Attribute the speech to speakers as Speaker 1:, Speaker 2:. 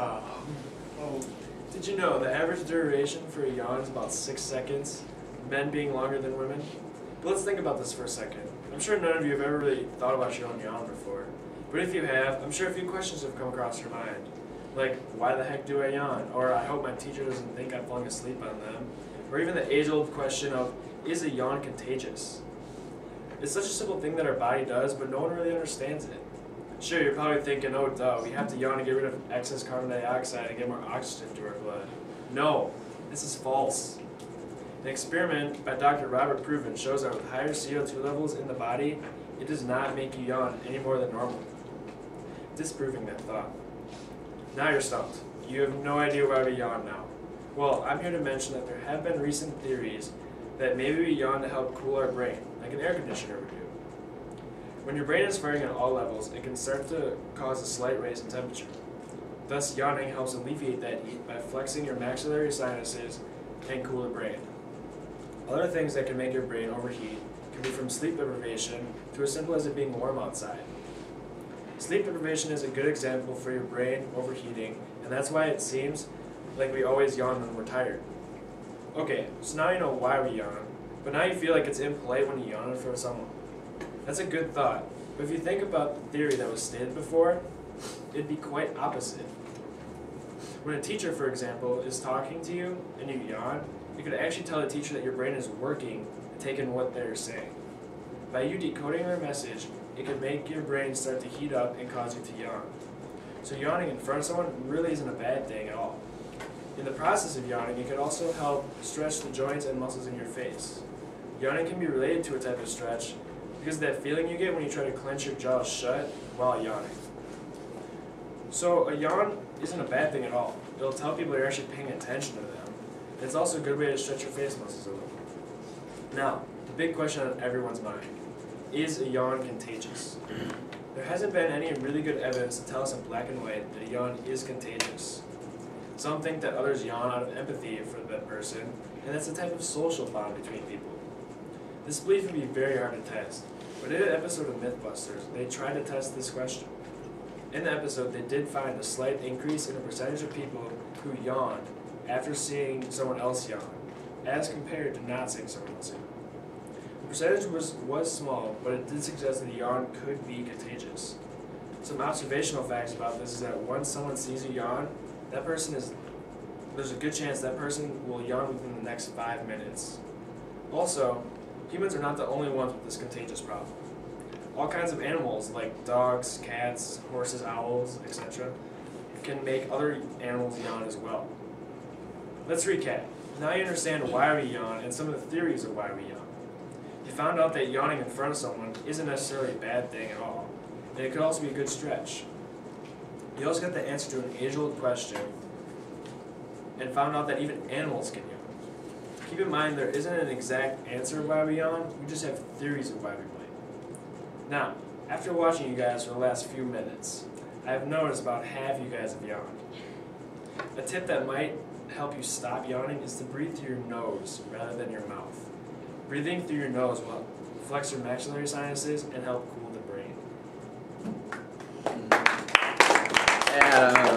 Speaker 1: Oh, did you know the average duration for a yawn is about 6 seconds, men being longer than women? But let's think about this for a second. I'm sure none of you have ever really thought about your own yawn before. But if you have, I'm sure a few questions have come across your mind. Like, why the heck do I yawn? Or I hope my teacher doesn't think I'm falling asleep on them. Or even the age-old question of, is a yawn contagious? It's such a simple thing that our body does, but no one really understands it. Sure, you're probably thinking, oh duh, we have to yawn to get rid of excess carbon dioxide and get more oxygen to our blood. No, this is false. An experiment by Dr. Robert Proven shows that with higher CO2 levels in the body, it does not make you yawn any more than normal. Disproving that thought. Now you're stumped. You have no idea why we yawn now. Well, I'm here to mention that there have been recent theories that maybe we yawn to help cool our brain, like an air conditioner would do. When your brain is firing at all levels, it can start to cause a slight raise in temperature. Thus, yawning helps alleviate that heat by flexing your maxillary sinuses and cool the brain. Other things that can make your brain overheat can be from sleep deprivation to as simple as it being warm outside. Sleep deprivation is a good example for your brain overheating, and that's why it seems like we always yawn when we're tired. Okay, so now you know why we yawn, but now you feel like it's impolite when you yawn in front of someone. That's a good thought, but if you think about the theory that was stated before, it'd be quite opposite. When a teacher, for example, is talking to you and you yawn, you could actually tell the teacher that your brain is working and taking what they're saying. By you decoding their message, it can make your brain start to heat up and cause you to yawn. So yawning in front of someone really isn't a bad thing at all. In the process of yawning, it can also help stretch the joints and muscles in your face. Yawning can be related to a type of stretch because of that feeling you get when you try to clench your jaw shut while yawning. So a yawn isn't a bad thing at all. It'll tell people you're actually paying attention to them. And it's also a good way to stretch your face muscles a little. Now, the big question on everyone's mind. Is a yawn contagious? There hasn't been any really good evidence to tell us in black and white that a yawn is contagious. Some think that others yawn out of empathy for that person, and that's a type of social bond between people. This belief can be very hard to test, but in an episode of Mythbusters, they tried to test this question. In the episode, they did find a slight increase in the percentage of people who yawned after seeing someone else yawn, as compared to not seeing someone else yawn. The percentage was small, but it did suggest that a yawn could be contagious. Some observational facts about this is that once someone sees you yawn, there's a good chance that person will yawn within the next 5 minutes. Also, humans are not the only ones with this contagious problem. All kinds of animals, like dogs, cats, horses, owls, etc., can make other animals yawn as well. Let's recap. Now you understand why we yawn and some of the theories of why we yawn. You found out that yawning in front of someone isn't necessarily a bad thing at all, and it could also be a good stretch. You also got the answer to an age-old question and found out that even animals can yawn. Keep in mind there isn't an exact answer of why we yawn, we just have theories of why we might. Now, after watching you guys for the last few minutes, I have noticed about half you guys have yawned. A tip that might help you stop yawning is to breathe through your nose rather than your mouth. Breathing through your nose will flex your maxillary sinuses and help cool the brain.
Speaker 2: Yeah.